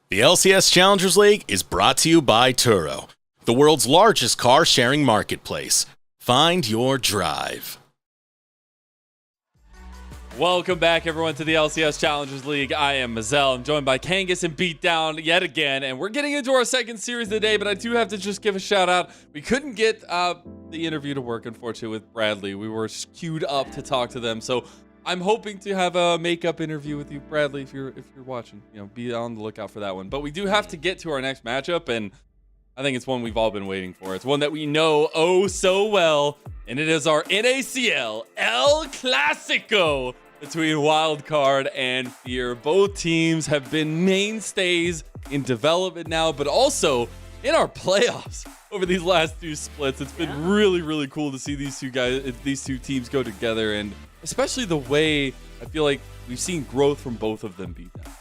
The LCS Challengers League is brought to you by Turo, the world's largest car-sharing marketplace. Find your drive. Welcome back, everyone, to the LCS Challengers League. I am Mazel. I'm joined by Kangas and Beatdown yet again, and we're getting into our second series of the day, but I do have to just give a shout-out. We couldn't get the interview to work, unfortunately, with Bradley. We were queued up to talk to them, so I'm hoping to have a makeup interview with you, Bradley, if you're watching. You know, be on the lookout for that one. But we do have to get to our next matchup, and I think it's one we've all been waiting for. It's one that we know oh so well, and it is our NACL El Clasico between Wildcard and Fear. Both teams have been mainstays in development now, but also in our playoffs over these last two splits. It's been really, really cool to see these two teams go together, and especially the way I feel like we've seen growth from both of them beat them.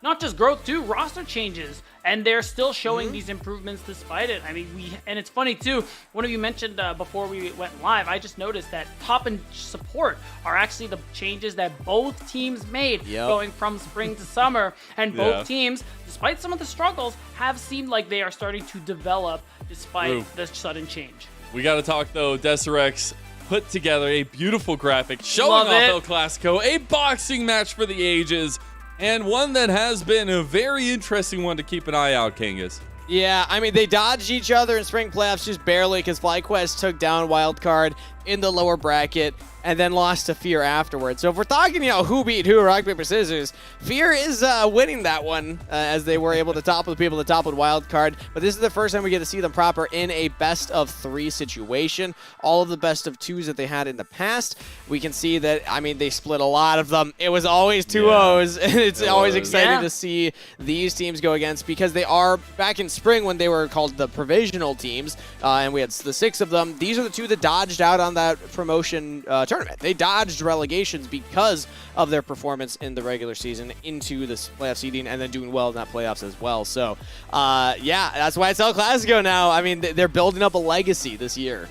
Not just growth, too, roster changes, and they're still showing these improvements despite it. I mean, and it's funny too. One of you mentioned before we went live, I just noticed that top and support are actually the changes that both teams made going from spring to summer, and both teams, despite some of the struggles, have seemed like they are starting to develop despite the sudden change. We got to talk though. Desirex put together a beautiful graphic showing off El Clasico, a boxing match for the ages. And one that has been a very interesting one to keep an eye out, Kangas. Yeah, I mean, they dodged each other in spring playoffs just barely because FlyQuest took down Wildcard in the lower bracket and then lost to Fear afterwards. So if we're talking, who beat who, rock, paper, scissors, Fear is winning that one as they were able to topple the people that toppled Wildcard. But this is the first time we get to see them proper in a best-of-3 situation. All of the best-of-2s that they had in the past, we can see that, I mean, they split a lot of them. It was always 2-0s, and it's always exciting to see these teams go against because they are, back in spring when they were called the provisional teams, and we had the 6 of them, these are the 2 that dodged out on that promotion tournament. They dodged relegations because of their performance in the regular season into this playoff seeding and then doing well in that playoffs as well. So, yeah, that's why it's El Clasico now. I mean, they're building up a legacy this year.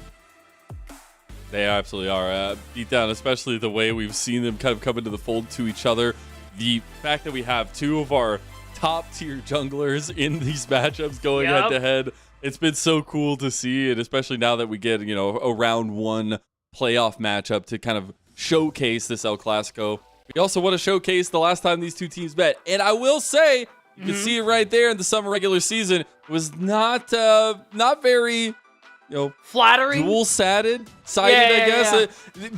They absolutely are. Beatdown, especially the way we've seen them kind of come into the fold to each other. The fact that we have 2 of our top-tier junglers in these matchups going head-to-head. It's been so cool to see, and especially now that we get, a round 1 playoff matchup to kind of showcase this El Clasico. We also want to showcase the last time these two teams met. And I will say, you can see it right there in the summer regular season, it was not very, flattering, dual-sided, I guess.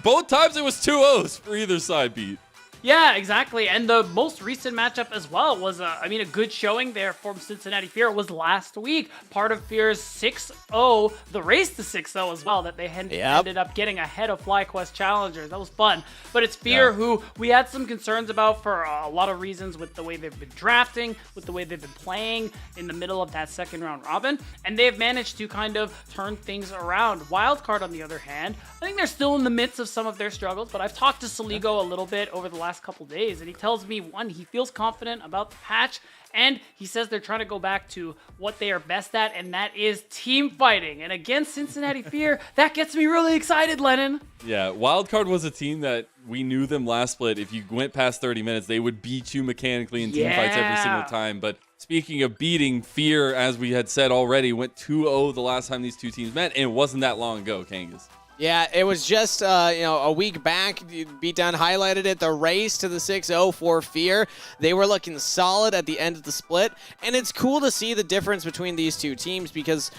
Both times it was 2-0s for either side beat. Yeah, exactly. And the most recent matchup as well was, a good showing there from Cincinnati Fear was last week. Part of Fear's 6-0, the race to 6-0 as well, that they ended up getting ahead of FlyQuest Challengers. That was fun. But it's Fear who we had some concerns about for a lot of reasons with the way they've been drafting, with the way they've been playing in the middle of that second round robin. And they've managed to kind of turn things around. Wildcard, on the other hand, I think they're still in the midst of some of their struggles, but I've talked to Saligo a little bit over the last couple days, and he tells me, one, he feels confident about the patch, and he says they're trying to go back to what they are best at, and that is team fighting. And against Cincinnati Fear, that gets me really excited, Lennon. Yeah, Wildcard was a team that we knew them last split. If you went past 30 minutes, they would beat you mechanically in team fights every single time. But speaking of beating, Fear, as we had said already, went 2-0 the last time these two teams met, and it wasn't that long ago, Kangas. Yeah, it was just, a week back. Beatdown highlighted it, the race to the 6-0 for Fear. They were looking solid at the end of the split, and it's cool to see the difference between these two teams because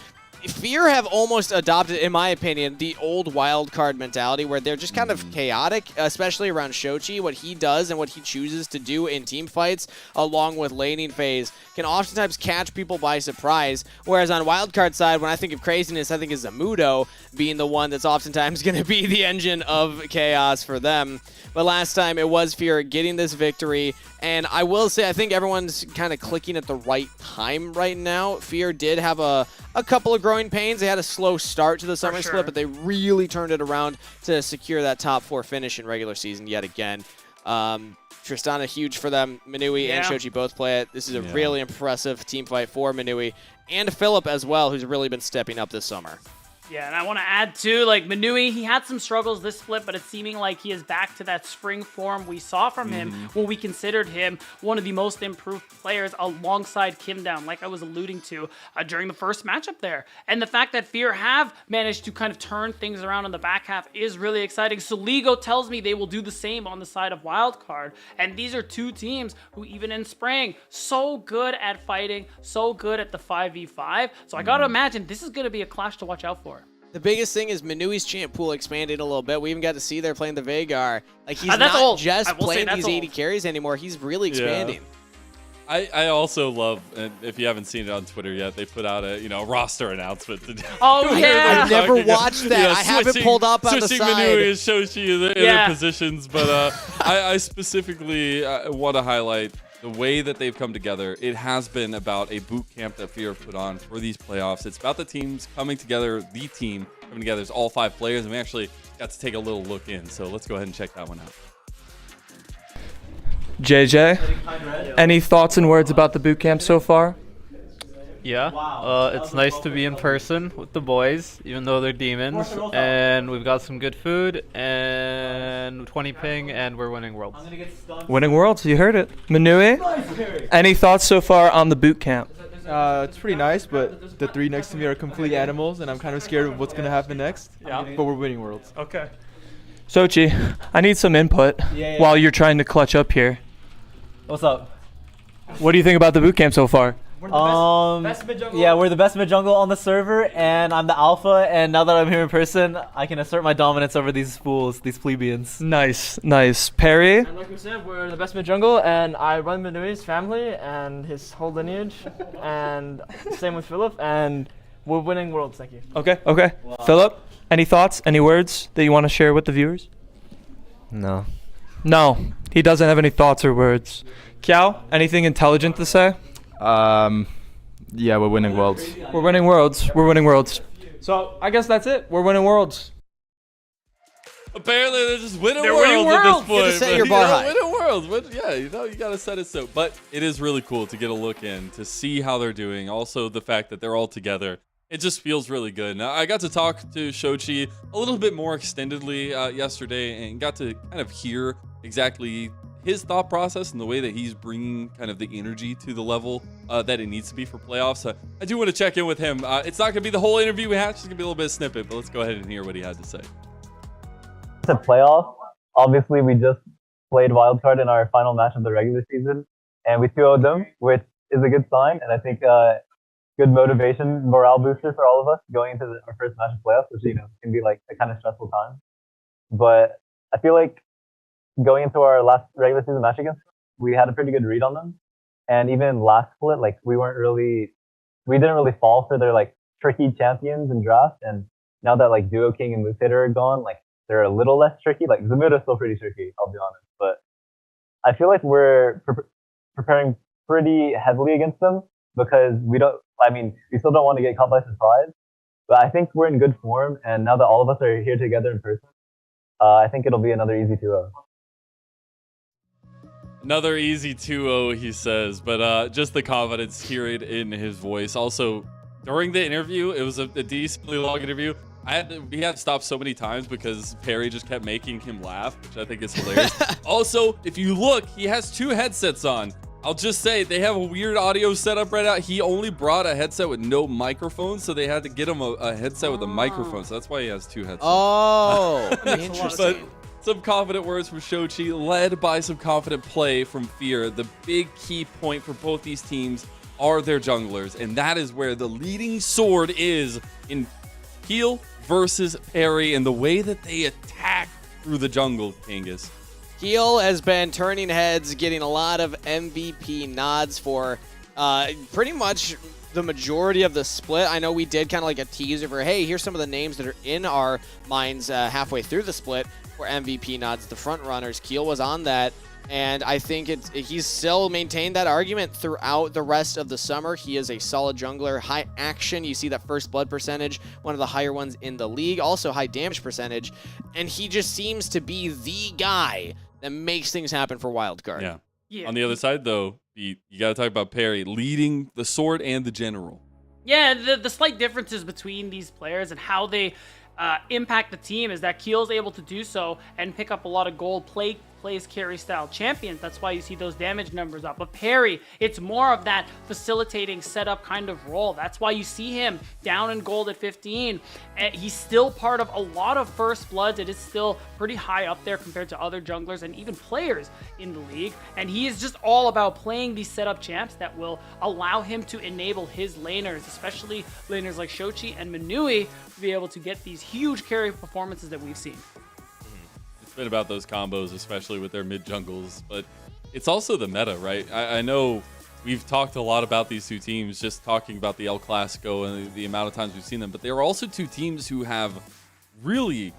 Fear have almost adopted, in my opinion, the old Wildcard mentality where they're just kind of chaotic, especially around Shochi. What he does and what he chooses to do in team fights, along with laning phase, can oftentimes catch people by surprise. Whereas on Wildcard side, when I think of craziness, I think of Zamudo being the one that's oftentimes going to be the engine of chaos for them. But last time it was Fear getting this victory, and I will say I think everyone's kind of clicking at the right time right now. Fear did have a couple of growing pains. They had a slow start to the summer split, but they really turned it around to secure that top 4 finish in regular season yet again. Tristana huge for them. Minui and Shochi both play it. This is a really impressive team fight for Minui and Philip as well, who's really been stepping up this summer. Yeah, and I want to add too, like Manui, he had some struggles this split, but it's seeming like he is back to that spring form we saw from him when we considered him one of the most improved players alongside Kim Down, like I was alluding to during the first matchup there. And the fact that Fear have managed to kind of turn things around in the back half is really exciting. Soligo tells me they will do the same on the side of Wildcard. And these are two teams who, even in spring, so good at fighting, so good at the 5v5. So I gotta imagine this is gonna be a clash to watch out for. The biggest thing is Manui's champ pool expanded a little bit. We even got to see there playing the Veigar. Like, he's that's not old. just playing these 80 old. carries anymore. He's really expanding. I also love, and if you haven't seen it on Twitter yet, they put out a roster announcement today. Oh, yeah. I've never watched that. I have it pulled up on the switching side. Manui and Shoshi in their positions, but I specifically want to highlight the way that they've come together. It has been about a boot camp that Fear put on for these playoffs. It's about the teams coming together, the team coming together. It's all 5 players, and we actually got to take a little look in. So let's go ahead and check that one out. JJ, any thoughts and words about the boot camp so far? Yeah, it's nice to be in person with the boys, even though they're demons. And we've got some good food and 20 ping, and we're winning worlds. Winning worlds, you heard it. Manui, any thoughts so far on the boot camp? It's pretty nice, but the 3 next to me are complete animals, and I'm kind of scared of what's going to happen next. Yeah. But we're winning worlds. Okay. Sochi, I need some input while you're trying to clutch up here. What's up? What do you think about the boot camp so far? Yeah, we're the best mid jungle on the server, and I'm the alpha. And now that I'm here in person, I can assert my dominance over these fools, these plebeians. Nice, nice. Perry? And like we said, we're the best mid jungle, and I run Manui's family and his whole lineage, and same with Philip, and we're winning worlds. Thank you. Okay. Wow. Philip, any thoughts, any words that you want to share with the viewers? No. No, he doesn't have any thoughts or words. Kiao, anything intelligent to say? Yeah, we're winning worlds. We're winning worlds. We're winning worlds. So I guess that's it. We're winning worlds. Apparently, they're just winning They're worlds winning at worlds. this point. You gotta set your bar high. Winning worlds. Yeah, you got to set it so. But it is really cool to get a look in, to see how they're doing. Also, the fact that they're all together. It just feels really good. Now, I got to talk to Shochi a little bit more extendedly yesterday and got to kind of hear exactly his thought process and the way that he's bringing kind of the energy to the level that it needs to be for playoffs. I do want to check in with him. It's not going to be the whole interview we have. It's just going to be a little bit of snippet, but let's go ahead and hear what he had to say. It's a playoff. Obviously, we just played Wildcard in our final match of the regular season, and we 2-0'd them, which is a good sign, and I think good motivation, morale booster for all of us going into our first match of playoffs, which, can be like a kind of stressful time. But I feel like going into our last regular season match against them, we had a pretty good read on them. And even last split, like we didn't really fall for their like tricky champions in draft. And now that like Duo King and Mutator are gone, like they're a little less tricky. Like Zamuta's still pretty tricky, I'll be honest. But I feel like we're preparing pretty heavily against them because we still don't want to get caught by surprise. But I think we're in good form. And now that all of us are here together in person, I think it'll be another easy 2-0. Another easy 2-0, he says, but just the confidence, hear it in his voice. Also, during the interview, it was a decently long interview. We had to stop so many times because Perry just kept making him laugh, which I think is hilarious. Also, if you look, he has 2 headsets on. I'll just say they have a weird audio setup right now. He only brought a headset with no microphone, so they had to get him a headset with a microphone. So that's why he has 2 headsets. Oh, interesting. But some confident words from Shochi, led by some confident play from Fear. The big key point for both these teams are their junglers, and that is where the leading sword is in Heal versus Perry and the way that they attack through the jungle, Kangas. Heal has been turning heads, getting a lot of MVP nods for pretty much the majority of the split. I know we did kind of like a teaser for, hey, here's some of the names that are in our minds halfway through the split for MVP nods. The front runners, Keel was on that, and I think he's still maintained that argument throughout the rest of the summer. He is a solid jungler, high action. You see that first blood percentage, one of the higher ones in the league, also high damage percentage, and he just seems to be the guy that makes things happen for Wildcard. Yeah. On the other side, though, you got to talk about Perry leading the sword and the general. Yeah, the slight differences between these players and how they impact the team is that Keel's able to do so and pick up a lot of gold plays carry style champions. That's why you see those damage numbers up. But Perry, it's more of that facilitating setup kind of role. That's why you see him down in gold at 15. And he's still part of a lot of first bloods. It is still pretty high up there compared to other junglers and even players in the league. And he is just all about playing these setup champs that will allow him to enable his laners, especially laners like Shochi and Manui, to be able to get these huge carry performances that we've seen. It's been about those combos, especially with their mid jungles, but it's also the meta, right? I know we've talked a lot about these two teams, just talking about the El Clasico and the amount of times we've seen them, but there are also two teams who have really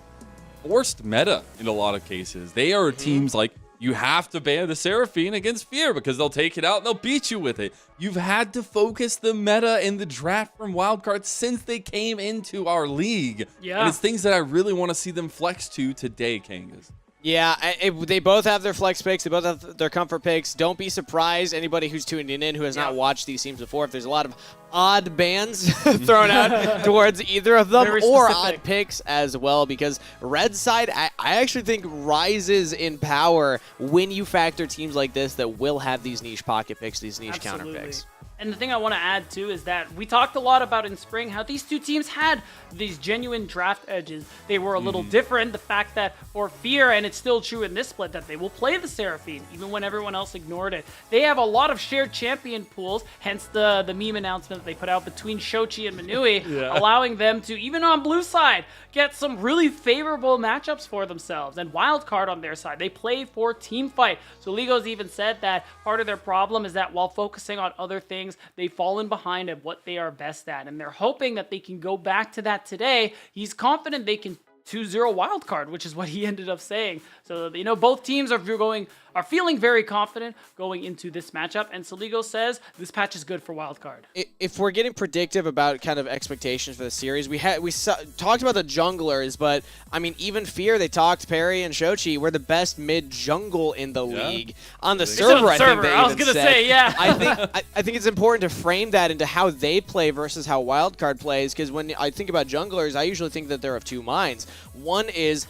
forced meta in a lot of cases. They are teams like, you have to ban the Seraphine against Fear because they'll take it out and they'll beat you with it. You've had to focus the meta in the draft from Wildcard since they came into our league. Yeah. And it's things that I really want to see them flex to today, Kangas. Yeah, they both have their flex picks. They both have their comfort picks. Don't be surprised, anybody who's tuning in who has not watched these teams before, if there's a lot of odd bans thrown out towards either of them, or odd picks as well, because Red Side, I actually think, rises in power when you factor teams like this that will have these niche pocket picks, these niche counter picks. And the thing I want to add too is that we talked a lot about in spring how these two teams had these genuine draft edges. They were a little different. The fact that for Fear, and it's still true in this split, that they will play the Seraphine even when everyone else ignored it. They have a lot of shared champion pools, hence the meme announcement that they put out between Shochi and Manui, allowing them to, even on blue side, get some really favorable matchups for themselves. And Wildcard on their side, they play for team fight. So Ligo's even said that part of their problem is that while focusing on other things, they've fallen behind at what they are best at, and they're hoping that they can go back to that today. He's confident they can 2-0 Wildcard, which is what he ended up saying. So, you know, both teams are feeling very confident going into this matchup, and Saligo says this patch is good for Wildcard. If we're getting predictive about kind of expectations for the series, we talked about the junglers, but I mean, even Fear, they talked Perry and Shochi were the best mid jungle in the league on the server. I think they even said. I think it's important to frame that into how they play versus how Wildcard plays, because when I think about junglers, I usually think that they're of two minds. One is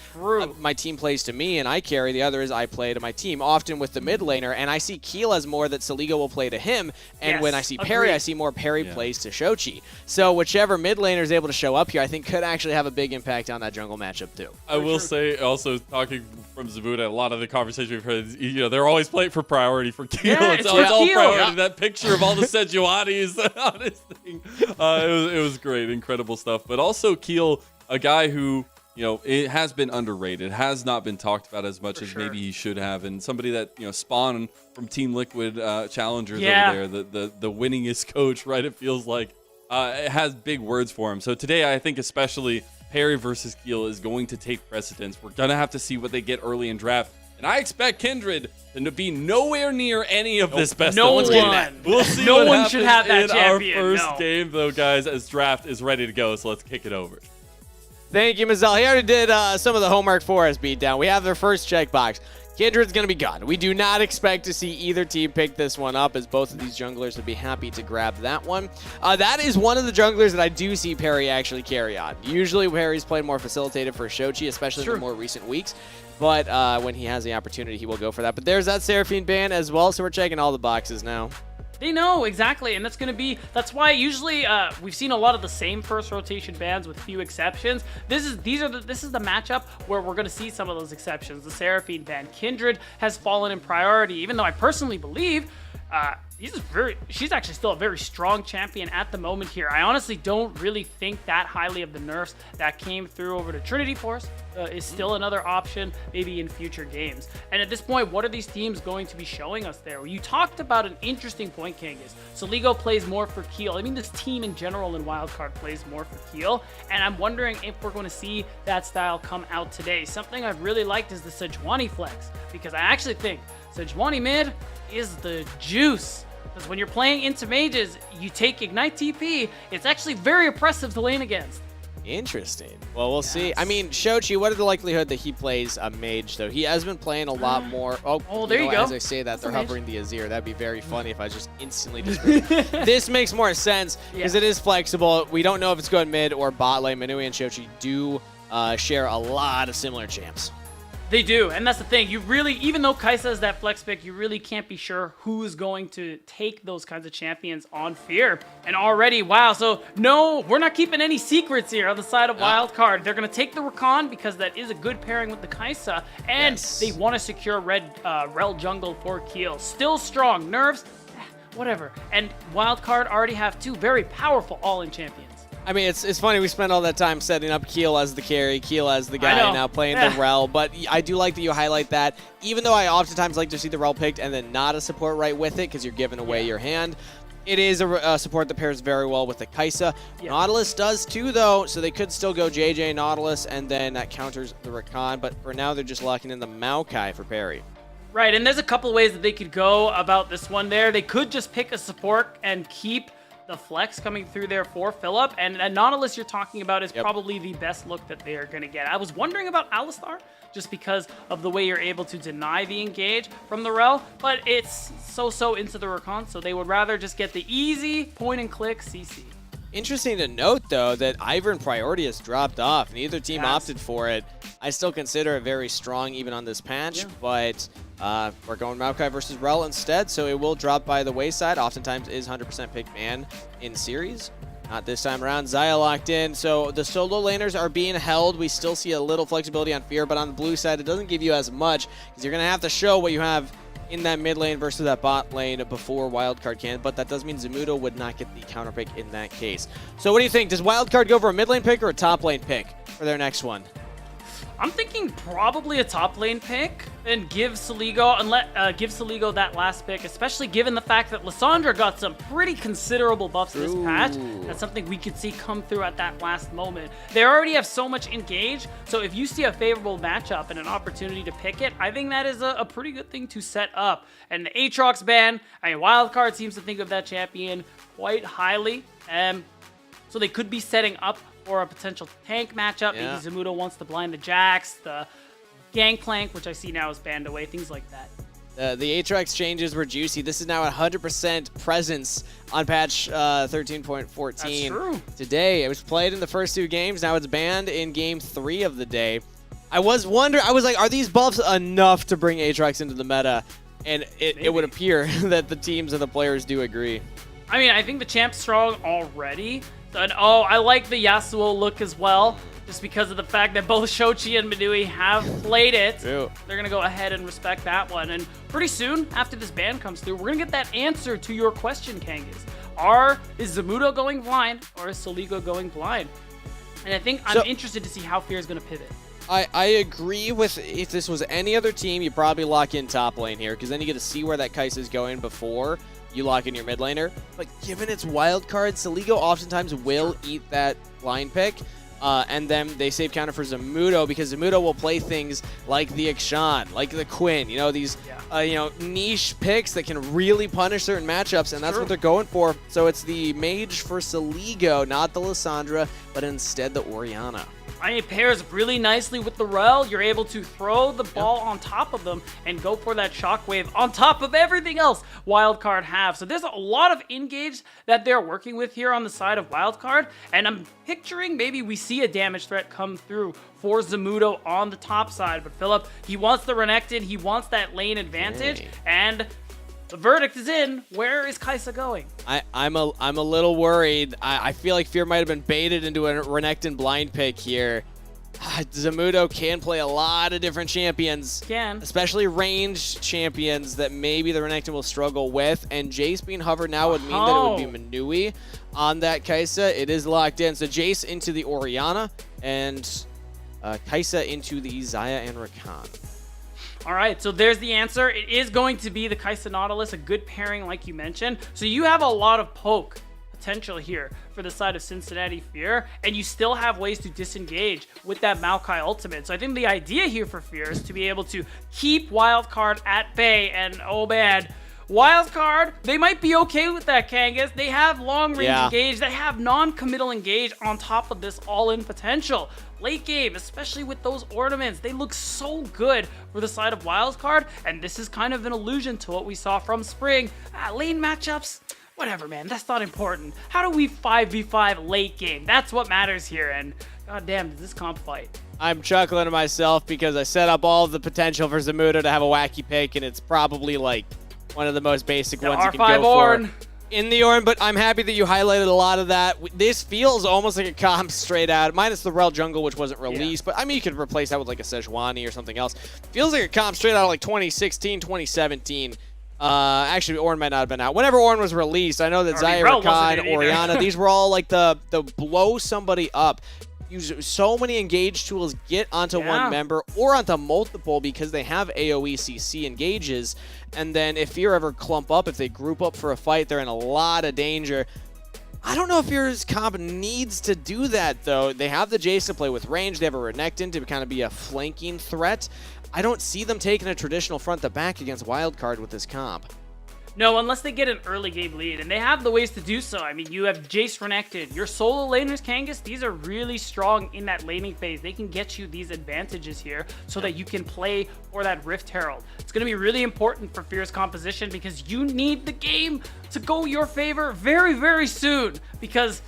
my team plays to me and I carry. The other is I play to my team, often with the mid laner. And I see Keel as more that Saligo will play to him. And when I see Perry, I see more Perry plays to Shochi. So whichever mid laner is able to show up here, I think could actually have a big impact on that jungle matchup too. I will say, also talking from Zabuda, a lot of the conversation we've heard, you know, they're always playing for priority for Keel. Yeah, it's all Keel. priority. That picture of all the Sejuanis on his thing, it was great, incredible stuff. But also Keel, a guy who, you know, it has been underrated, has not been talked about as much as maybe he should have, and somebody that, you know, spawned from Team Liquid Challengers over there, the winningest coach, right? It feels like it has big words for him. So today, I think especially Perry versus Keel is going to take precedence. We're gonna have to see what they get early in draft, and I expect Kindred to be nowhere near any of this best. No of one. We'll see. No what one should have that in champion. our first game, though, guys, as draft is ready to go. So let's kick it over. Thank you, Mazel. He already did some of the homework for us, Beatdown. We have their first checkbox. Kindred's going to be gone. We do not expect to see either team pick this one up, as both of these junglers would be happy to grab that one. That is one of the junglers that I do see Perry actually carry on. Usually Perry's played more facilitated for Shochi, especially in the more recent weeks. But when he has the opportunity, he will go for that. But there's that Seraphine ban as well, so we're checking all the boxes now. They know, exactly, and that's why usually we've seen a lot of the same first rotation bans with few exceptions. This is the matchup where we're going to see some of those exceptions. The Seraphine ban. Kindred has fallen in priority, even though I personally believe she's actually still a very strong champion at the moment here. I honestly don't really think that highly of the nerfs that came through over to Trinity Force. Is still another option maybe in future games. And at this point, what are these teams going to be showing us there? You talked about an interesting point, Kangas. Saligo plays more for Keel. I mean, this team in general in Wildcard plays more for Keel, and I'm wondering if we're going to see that style come out today. Something I've really liked is the Sejuani flex, because I actually think Sejuani mid is the juice. Because when you're playing into mages, you take Ignite TP, it's actually very oppressive to lane against. Interesting. Well, we'll see. I mean, Shochi, what is the likelihood that he plays a mage, though? He has been playing a lot more. Oh, there you go. As I say that, they're hovering the Azir. That'd be very funny if I just instantly disagreed. This makes more sense because it is flexible. We don't know if it's going mid or bot lane. Manui and Shochi do share a lot of similar champs. They do, and that's the thing. You really, even though Kaisa is that flex pick, you really can't be sure who's going to take those kinds of champions on Fear. And already, wow, so no, we're not keeping any secrets here on the side of Wildcard. They're going to take the Rakan because that is a good pairing with the Kaisa, and they want to secure Rel jungle for Keel. Still strong, nerves, whatever. And Wildcard already have two very powerful all-in champions. I mean, it's funny, we spend all that time setting up Keel as the carry, Keel as the guy now playing the Rel, but I do like that you highlight that, even though I oftentimes like to see the Rel picked and then not a support right with it because you're giving away your hand. It is a support that pairs very well with the Kaisa. Nautilus does too, though, so they could still go JJ Nautilus, and then that counters the Rakan, but for now they're just locking in the Maokai for parry. Right, and there's a couple ways that they could go about this one there. They could just pick a support and keep the flex coming through there for Philip, and Nautilus you're talking about is probably the best look that they are going to get. I was wondering about Alistar, just because of the way you're able to deny the engage from the Rel, but it's so into the Rakan, so they would rather just get the easy point-and-click CC. Interesting to note, though, that Ivern priority has dropped off. Neither team opted for it. I still consider it very strong even on this patch, but we're going Maokai versus Rel instead, so it will drop by the wayside. Oftentimes is 100% pick man in series. Not this time around. Xayah locked in, so the solo laners are being held. We still see a little flexibility on Fear, but on the blue side, it doesn't give you as much because you're going to have to show what you have in that mid lane versus that bot lane before Wildcard can, but that does mean Zamudo would not get the counter pick in that case. So what do you think? Does Wildcard go for a mid lane pick or a top lane pick for their next one? I'm thinking probably a top lane pick and give Saligo that last pick, especially given the fact that Lissandra got some pretty considerable buffs this patch. That's something we could see come through at that last moment. They already have so much engage, so if you see a favorable matchup and an opportunity to pick it, I think that is a pretty good thing to set up. And the Aatrox ban, I mean, Wildcard seems to think of that champion quite highly, so they could be setting up for a potential tank matchup. Maybe Zamudo wants to blind the Jax, the Gangplank, which I see now is banned away, things like that. The Aatrox changes were juicy. This is now 100% presence on patch 13.14. That's true. Today. It was played in the first two games. Now it's banned in game 3 of the day. I was like, are these buffs enough to bring Aatrox into the meta? And it would appear that the teams and the players do agree. I mean, I think the champ's strong already. And I like the Yasuo look as well, just because of the fact that both Shochi and Manui have played it. They're going to go ahead and respect that one. And pretty soon, after this ban comes through, we're going to get that answer to your question, Kangas. Is Zamudo going blind or is Saligo going blind? And I think I'm interested to see how Fear is going to pivot. I agree with, if this was any other team, you probably lock in top lane here, because then you get to see where that Kaisa is going before you lock in your mid laner. But given its wild card, Saligo oftentimes will eat that line pick, and then they save counter for Zamudo, because Zamudo will play things like the Akshan, like the Quinn, these niche picks that can really punish certain matchups, and that's what they're going for. So it's the mage for Saligo, not the Lissandra, but instead the Orianna. It pairs really nicely with the Rel. You're able to throw the ball on top of them and go for that shockwave on top of everything else Wildcard have. So there's a lot of engage that they're working with here on the side of Wildcard, and I'm picturing maybe we see a damage threat come through for Zamudo on the top side. But Philip, he wants the Renekton, he wants that lane advantage, and the verdict is in. Where is Kaisa going? I'm a little worried. I feel like Fear might have been baited into a Renekton blind pick here. Zamudo can play a lot of different champions. Especially ranged champions that maybe the Renekton will struggle with. And Jace being hovered now would mean that it would be Manui on that Kaisa. It is locked in. So Jace into the Orianna and Kaisa into the Xayah and Rakan. All right, so there's the answer. It is going to be the Kaisa Nautilus, a good pairing like you mentioned. So you have a lot of poke potential here for the side of Cincinnati Fear, and you still have ways to disengage with that Maokai ultimate. So I think the idea here for Fear is to be able to keep Wildcard at bay, and oh man, Wildcard, they might be okay with that, Kangas. They have long-range engage. They have non-committal engage on top of this all-in potential. Late game, especially with those ornaments, they look so good for the side of Wildcard, and this is kind of an allusion to what we saw from Spring. Lane matchups, whatever, man. That's not important. How do we 5v5 late game? That's what matters here, and goddamn, does this comp fight. I'm chuckling to myself because I set up all of the potential for Zamudo to have a wacky pick, and it's probably like one of the most basic ones you can R5 go Orn. for in the Orn, but I'm happy that you highlighted a lot of that. This feels almost like a comp straight out, minus the Rel Jungle, which wasn't released, but I mean, you could replace that with like a Sejuani or something else. Feels like a comp straight out of like 2016, 2017. Actually, Orn might not have been out. Whenever Orn was released, I know that Zyra Khan, Orianna, these were all like the blow somebody up. Use so many engage tools, get onto one member or onto multiple because they have AoE CC engages. And then if Fear ever clump up, if they group up for a fight, they're in a lot of danger. I don't know if Fear's comp needs to do that, though. They have the Jace to play with range. They have a Renekton to kind of be a flanking threat. I don't see them taking a traditional front to back against Wildcard with this comp. No, unless they get an early game lead, and they have the ways to do so. I mean, you have Jace Renekton. Your solo laners, Kangas, these are really strong in that laning phase. They can get you these advantages here so that you can play for that Rift Herald. It's going to be really important for Fear's composition because you need the game to go your favor very, very soon because...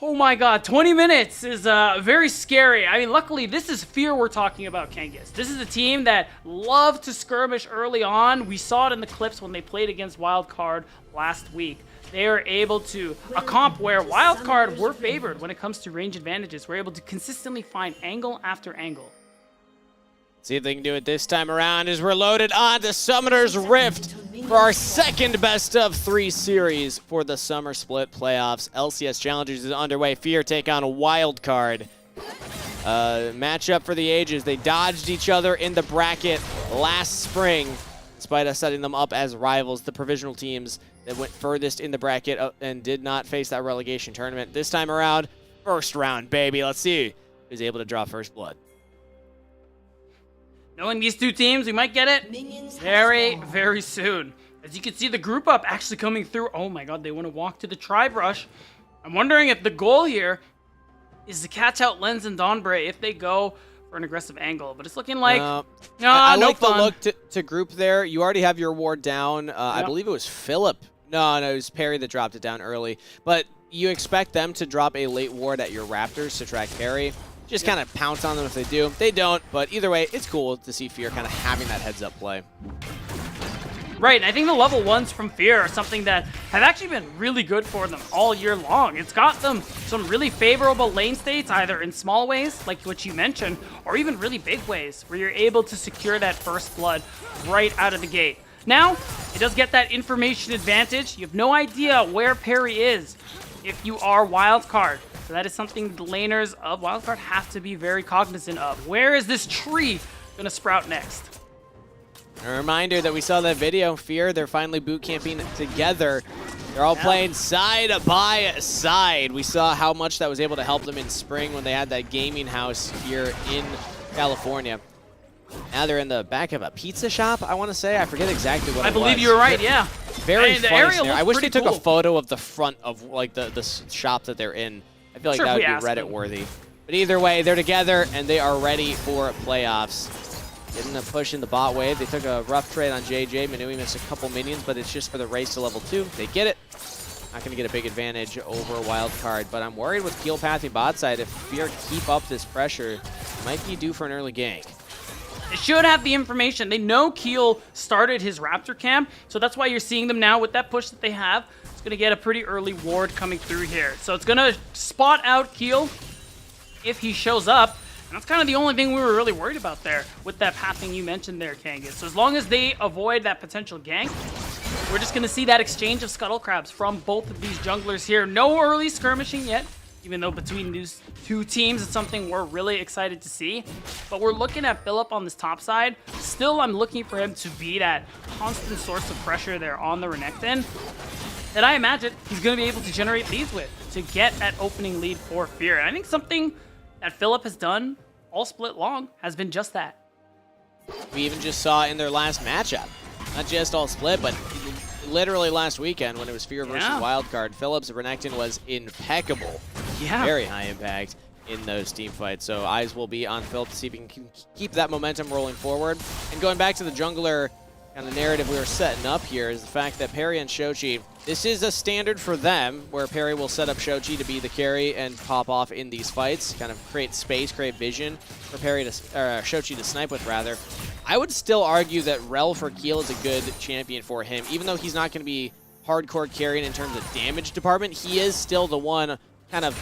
oh my god, 20 minutes is very scary. I mean, luckily, this is Fear we're talking about, Kangas. This is a team that love to skirmish early on. We saw it in the clips when they played against Wildcard last week. They are able to, a comp where Wildcard were favored when it comes to range advantages. We're able to consistently find angle after angle. See if they can do it this time around as we're loaded on to Summoner's Rift for our second best of 3 series for the Summer Split Playoffs. LCS Challengers is underway. Fear take on a Wildcard. Matchup for the ages. They dodged each other in the bracket last spring, despite us setting them up as rivals. The provisional teams that went furthest in the bracket and did not face that relegation tournament. This time around, first round, baby. Let's see who's able to draw first blood. Knowing these two teams, we might get it very, very soon. As you can see, the group up actually coming through. Oh my god, they want to walk to the Tribe Rush. I'm wondering if the goal here is to catch out Lens and Dawnbray if they go for an aggressive angle. But it's looking like, I no like fun. the look to group there. You already have your ward down. I believe it was Philip. No, it was Perry that dropped it down early. But you expect them to drop a late ward at your Raptors to track Perry. Just kind of pounce on them if they do. They don't, but either way, it's cool to see Fear kind of having that heads-up play. Right, and I think the level 1s from Fear are something that have actually been really good for them all year long. It's got them some really favorable lane states, either in small ways, like what you mentioned, or even really big ways, where you're able to secure that first blood right out of the gate. Now, it does get that information advantage. You have no idea where Perry is if you are Wildcard. So that is something the laners of Wildcard have to be very cognizant of. Where is this tree going to sprout next? A reminder that we saw that video, Fear, they're finally boot camping together. They're all playing side by side. We saw how much that was able to help them in spring when they had that gaming house here in California. Now they're in the back of a pizza shop, I want to say. I forget exactly what it was. I believe you were right, yeah. Very funny scenario. I wish they took cool. a photo of the front of like the shop that they're in. I feel like that would be Reddit worthy. But either way, they're together and they are ready for playoffs. Getting a push in the bot wave. They took a rough trade on JJ. Manui missed a couple minions, but it's just for the race to level 2. They get it. Not going to get a big advantage over Wildcard, but I'm worried with Keel pathing bot side. If Fear keep up this pressure, might be due for an early gank. They should have the information. They know Keel started his Raptor camp, so that's why you're seeing them now with that push that they have. It's going to get a pretty early ward coming through here. So it's going to spot out Keel if he shows up. And that's kind of the only thing we were really worried about there with that pathing you mentioned there, Kangas. So as long as they avoid that potential gank, we're just going to see that exchange of scuttle crabs from both of these junglers here. No early skirmishing yet, even though between these two teams, it's something we're really excited to see. But we're looking at Philip on this top side. Still, I'm looking for him to be that constant source of pressure there on the Renekton that I imagine he's going to be able to generate leads with to get that opening lead for Fear. And I think something that Philip has done all split long has been just that. We even just saw in their last matchup, not just all split, but literally last weekend when it was Fear versus Wildcard. Phillips Renekton was impeccable. Yeah. Very high impact in those team fights. So eyes will be on Phil to see if he can keep that momentum rolling forward. And going back to the jungler kind of narrative we were setting up here is the fact that Perry and Shochi, this is a standard for them where Perry will set up Shochi to be the carry and pop off in these fights, kind of create space, create vision for Perry to, Shochi to snipe with rather. I would still argue that Rel for Keel is a good champion for him. Even though he's not going to be hardcore carrying in terms of damage department, he is still the one kind of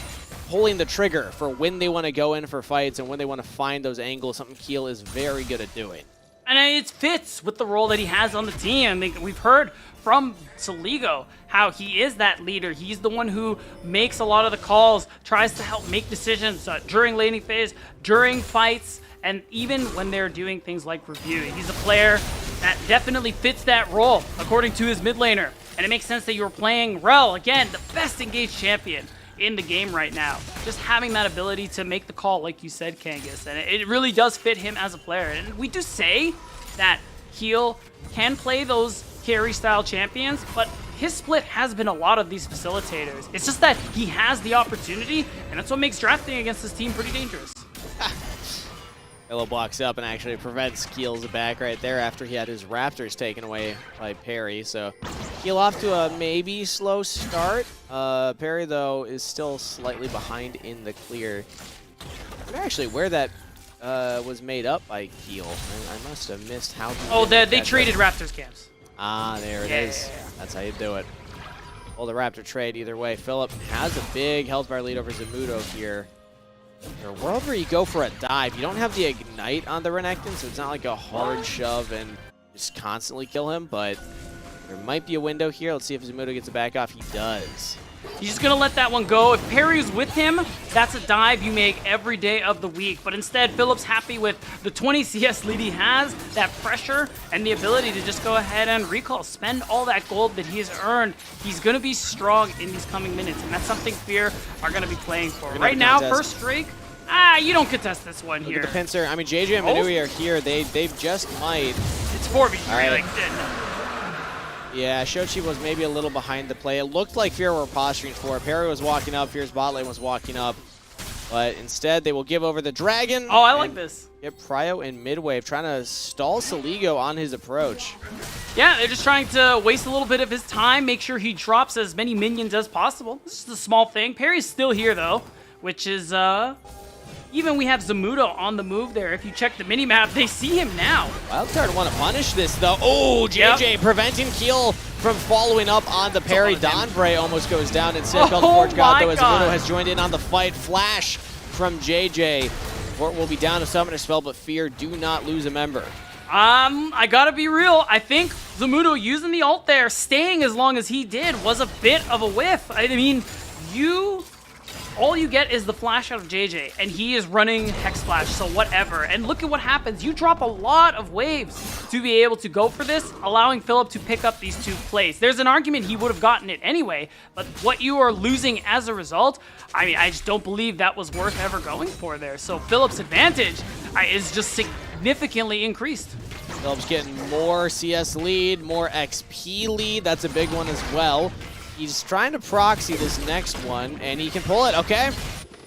pulling the trigger for when they want to go in for fights and when they want to find those angles, something Keel is very good at doing. And it fits with the role that he has on the team. I mean, we've heard from Soligo how he is that leader. He's the one who makes a lot of the calls, tries to help make decisions during laning phase, during fights, and even when they're doing things like review. He's a player that definitely fits that role, according to his mid laner. And it makes sense that you were playing Rel, again, the best engaged champion in the game right now. Just having that ability to make the call, like you said, Kangas, and it really does fit him as a player. And we do say that Keel can play those carry-style champions, but his split has been a lot of these facilitators. It's just that he has the opportunity, and that's what makes drafting against this team pretty dangerous. Hello blocks up and actually prevents Keel's back right there after he had his Raptors taken away by Perry. So Keel off to a maybe slow start. Perry, though, is still slightly behind in the clear. I wonder actually where that was made up by Keel. I must have missed how he... Oh, they traded Raptors camps. Ah, there it is. That's how you do it. Well, the Raptor trade either way. Phillip has a big health bar lead over Zamudo here. In a world where you go for a dive, you don't have the ignite on the Renekton, so it's not like a hard shove and just constantly kill him, but there might be a window here. Let's see if Zamudo gets it back off. He does. He's just going to let that one go. If Perry's with him, that's a dive you make every day of the week. But instead, Phillip's happy with the 20 CS lead he has, that pressure, and the ability to just go ahead and recall, spend all that gold that he has earned. He's going to be strong in these coming minutes, and that's something Fear are going to be playing for. Right now, first Drake, you don't contest this one here. Look at the pincer. I mean, JJ and Manui are here. They've just might. It's 4v3. Right. Yeah, Shochi was maybe a little behind the play. It looked like Fear were posturing for it. Perry was walking up, Fear's bot lane was walking up. But instead, they will give over the dragon. Oh, I like this. Get Pryo in mid-wave, trying to stall Soligo on his approach. Yeah, they're just trying to waste a little bit of his time, make sure he drops as many minions as possible. This is a small thing. Perry's still here, though, which is, even we have Zamudo on the move there. If you check the minimap, they see him now. Wildcard want to punish this, though. Oh, JJ preventing Keel from following up on the parry. Donbray almost goes down. Instead, Forge God, though, as Zamudo has joined in on the fight. Flash from JJ. Fort will be down to Summoner Spell, but Fear do not lose a member. I gotta be real. I think Zamudo using the ult there, staying as long as he did, was a bit of a whiff. I mean, all you get is the flash out of JJ, and he is running Hex Splash, so whatever. And look at what happens. You drop a lot of waves to be able to go for this, allowing Phillip to pick up these two plays. There's an argument he would have gotten it anyway, but what you are losing as a result, I mean, I just don't believe that was worth ever going for there. So Phillip's advantage is just significantly increased. Phillip's getting more CS lead, more XP lead. That's a big one as well. He's trying to proxy this next one, and he can pull it, okay?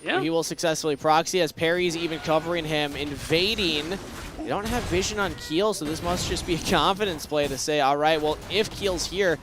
Yeah. He will successfully proxy as Perry's even covering him, invading. They don't have vision on Keel, so this must just be a confidence play to say, all right, well, if Keel's here,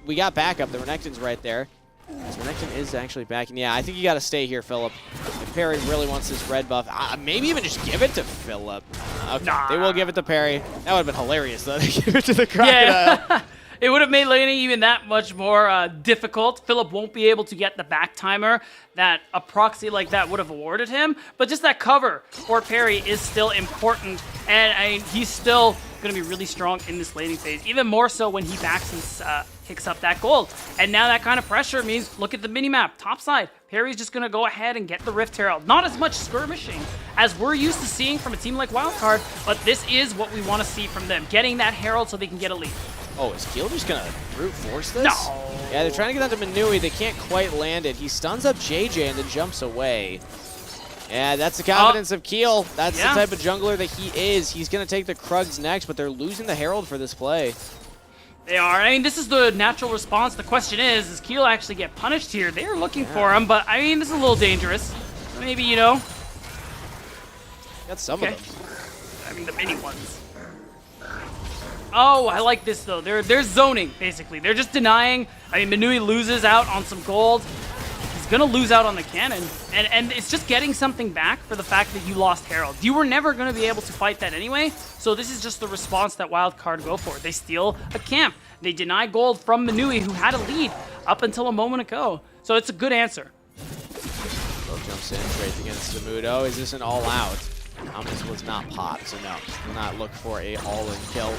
we got backup. The Renekton's right there. So Renekton is actually backing. Yeah, I think you got to stay here, Phillip. If Perry really wants this red buff, maybe even just give it to Phillip. Okay, they will give it to Perry. That would have been hilarious, though. They give it to the Crocodile. Yeah. It would have made laning even that much more difficult. Phillip won't be able to get the back timer that a proxy like that would have awarded him. But just that cover for Perry is still important. And he's still going to be really strong in this laning phase. Even more so when he backs and picks up that gold. And now that kind of pressure means, look at the minimap. Top side, Perry's just going to go ahead and get the Rift Herald. Not as much skirmishing as we're used to seeing from a team like Wildcard. But this is what we want to see from them. Getting that Herald so they can get a lead. Oh, is Keel just going to brute force this? No. Yeah, they're trying to get onto Manui. They can't quite land it. He stuns up JJ and then jumps away. Yeah, that's the confidence of Keel. That's the type of jungler that he is. He's going to take the Krugs next, but they're losing the Herald for this play. They are. I mean, this is the natural response. The question is, does Keel actually get punished here? They're looking for him, but I mean, this is a little dangerous. Maybe, you know. Got some of them. I mean, the mini ones. Oh, I like this though. They're zoning, basically. They're just denying. I mean, Manui loses out on some gold. He's gonna lose out on the cannon. And it's just getting something back for the fact that you lost Herald. You were never gonna be able to fight that anyway, so this is just the response that Wildcard go for. They steal a camp. They deny gold from Manui, who had a lead up until a moment ago. So it's a good answer. Bill jumps in, trades against Zamudo. Is this an all-out? Thomas was not popped, so no. Will not look for a all-in kill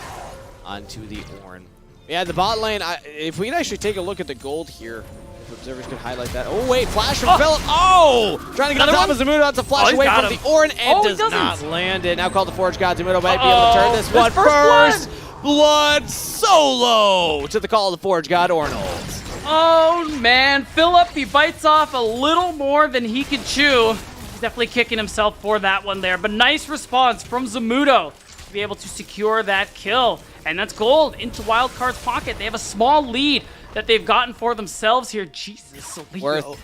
onto the Ornn. Yeah, the bot lane, if we could actually take a look at the gold here, if observers could highlight that. Oh, wait, flash from Philip. Oh! Trying to get on top of Zamudo. That's a flash away from the Ornn and does not land it. Now called the Forge God. Zamudo might be able to turn this one. First blood solo to the call of the Forge God. Ornn holds. Oh, man. Philip, he bites off a little more than he could chew. He's definitely kicking himself for that one there. But nice response from Zamudo to be able to secure that kill. And that's gold into Wildcard's pocket. They have a small lead that they've gotten for themselves here. Jesus, Soligo.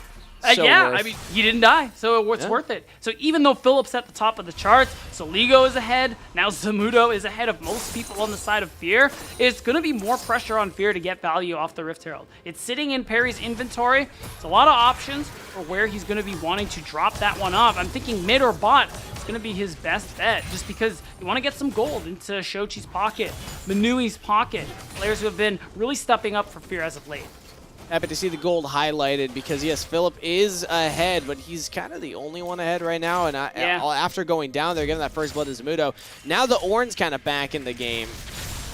Yeah, I mean, he didn't die, so it's worth it. So even though Philip's at the top of the charts, Soligo is ahead, now Zamudo is ahead of most people on the side of Fear, it's going to be more pressure on Fear to get value off the Rift Herald. It's sitting in Perry's inventory. It's a lot of options for where he's going to be wanting to drop that one off. I'm thinking mid or bot is going to be his best bet, just because you want to get some gold into Shochi's pocket, Manui's pocket, players who have been really stepping up for Fear as of late. Happy to see the gold highlighted because, yes, Philip is ahead, but he's kind of the only one ahead right now. And after going down, they're giving that first blood to Zamudo. Now the Ornn's kind of back in the game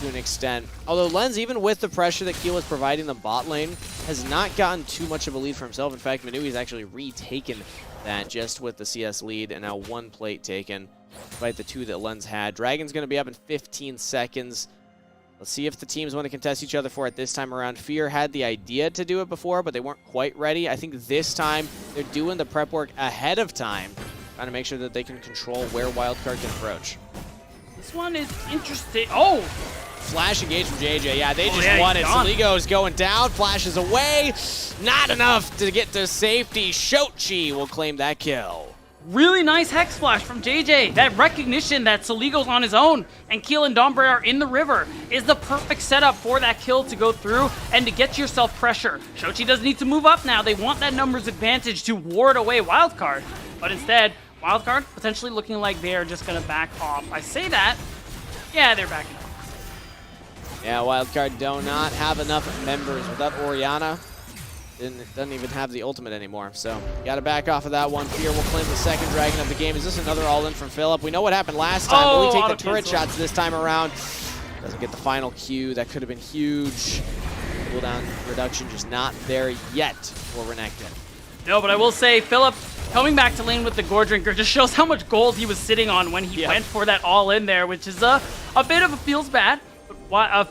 to an extent. Although Lens, even with the pressure that Keel is providing the bot lane, has not gotten too much of a lead for himself. In fact, Manui's actually retaken that just with the CS lead, and now one plate taken, despite the two that Lens had. Dragon's going to be up in 15 seconds. Let's see if the teams want to contest each other for it this time around. Fear had the idea to do it before, but they weren't quite ready. I think this time they're doing the prep work ahead of time, trying to make sure that they can control where Wildcard can approach. This one is interesting. Oh! Flash engage from JJ. Yeah, they just won it. Soligo's going down, flashes away. Not enough to get to safety. Shochi will claim that kill. Really nice Hex Flash from JJ. That recognition that Soligo's on his own and Keel and Dombre are in the river is the perfect setup for that kill to go through and to get yourself pressure. Shochi does need to move up now. They want that numbers advantage to ward away Wildcard. But instead, Wildcard potentially looking like they are just going to back off. I say that. Yeah, they're backing off. Yeah, Wildcard do not have enough members without Orianna. Doesn't even have the ultimate anymore, so got to back off of that one. Fear will claim the second dragon of the game. Is this another all-in from Philip? We know what happened last time, but we take the turret shots this time around. Doesn't get the final Q. That could have been huge. Cooldown reduction just not there yet for Renekton. No, but I will say, Philip coming back to lane with the Gore Drinker just shows how much gold he was sitting on when he went for that all-in there, which is a bit of a feels bad.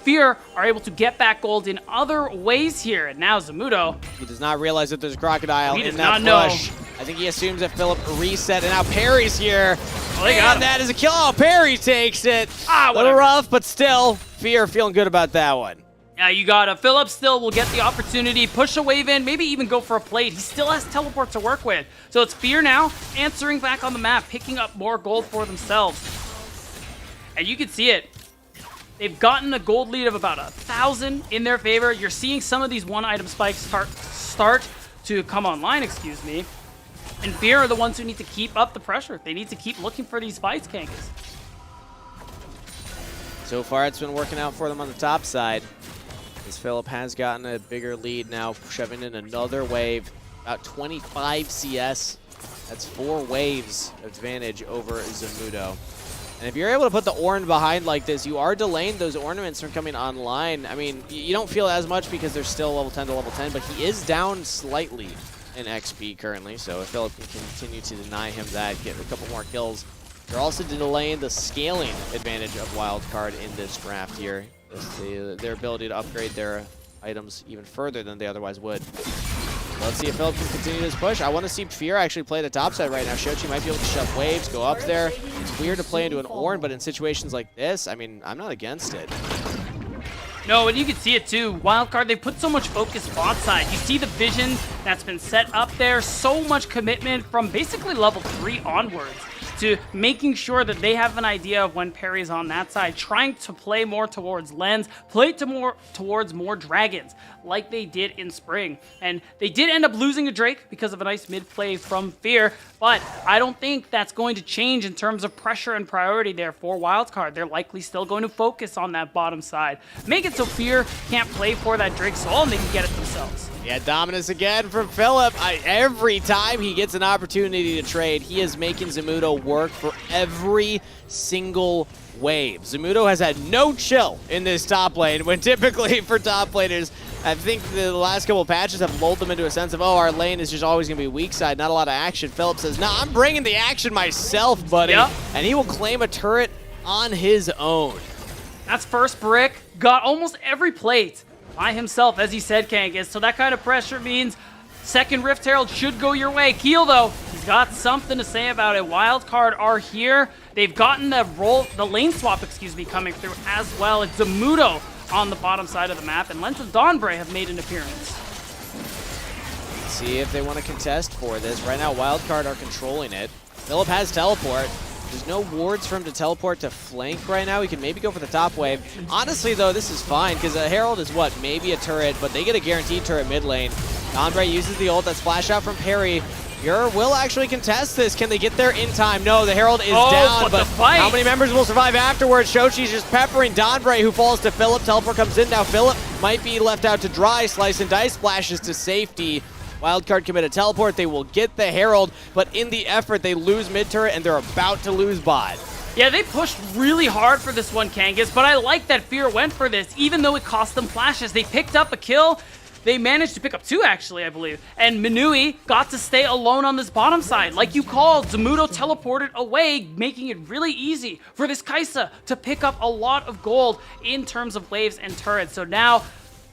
Fear are able to get back gold in other ways here. And now Zamudo. He does not realize that there's a crocodile in that push. I think he assumes that Philip reset, and now Perry's here. Oh, they got him. That is a kill. Oh, Perry takes it. A little rough, but still, Fear feeling good about that one. Yeah, you got it. Philip still will get the opportunity, push a wave in, maybe even go for a plate. He still has teleport to work with. So it's Fear now answering back on the map, picking up more gold for themselves. And you can see it. They've gotten a gold lead of about 1,000 in their favor. You're seeing some of these one-item spikes start to come online, excuse me. And Fear are the ones who need to keep up the pressure. They need to keep looking for these fights, Kangas. So far, it's been working out for them on the top side. As Philip has gotten a bigger lead now, shoving in another wave. About 25 CS. That's 4 waves of advantage over Zamudo. And if you're able to put the Ornn behind like this, you are delaying those ornaments from coming online. I mean, you don't feel as much because they're still level 10 to level 10, but he is down slightly in XP currently. So if Philip can continue to deny him that, get a couple more kills. They're also delaying the scaling advantage of Wildcard in this draft here. Their ability to upgrade their items even further than they otherwise would. Let's see if Philip can continue his push. I want to see Fear actually play the top side right now. Shochi might be able to shove waves, go up there. It's weird to play into an Ornn, but in situations like this, I mean, I'm not against it. No, and you can see it too. Wildcard, they put so much focus bot side. You see the vision that's been set up there. So much commitment from basically level 3 onwards to making sure that they have an idea of when parry's on that side, trying to play more towards Lens, play towards more dragons, like they did in spring. And they did end up losing a Drake because of a nice mid play from Fear, but I don't think that's going to change in terms of pressure and priority there for Wildcard. They're likely still going to focus on that bottom side. Make it so Fear can't play for that Drake soul and they can get it themselves. Yeah, dominance again from Philip. Every time he gets an opportunity to trade, he is making Zamudo work for every single wave. Zamudo has had no chill in this top lane, when typically for top laners, I think the last couple of patches have lulled them into a sense of, oh, our lane is just always going to be weak side, not a lot of action. Philip says, nah, I'm bringing the action myself, buddy. Yep. And he will claim a turret on his own. That's first brick, got almost every plate by himself, as he said, Kangas. So that kind of pressure means second Rift Herald should go your way. Keel, though, he's got something to say about it. Wildcard are here. They've gotten the lane swap, coming through as well. It's Zamudo on the bottom side of the map, and Lens and Dawnbray have made an appearance. Let's see if they want to contest for this. Right now, Wildcard are controlling it. Philip has teleport. There's no wards for him to teleport to flank right now. He can maybe go for the top wave. Honestly, though, this is fine, because a Herald is what? Maybe a turret, but they get a guaranteed turret mid lane. Dawnbray uses the ult. That splash out from Parry. Pure will actually contest this. Can they get there in time? No, the Herald is down, but how many members will survive afterwards? Shochi's just peppering Dawnbray, who falls to Philip. Teleport comes in now. Philip might be left out to dry. Slice and dice splashes to safety. Wildcard commit a teleport. They will get the Herald, but in the effort, they lose mid turret, and they're about to lose bot. Yeah, they pushed really hard for this one, Kangas, but I like that Fear went for this, even though it cost them flashes. They picked up a kill. They managed to pick up 2, actually, I believe. And Minui got to stay alone on this bottom side. Like you called, Zamudo teleported away, making it really easy for this Kaisa to pick up a lot of gold in terms of waves and turrets. So now,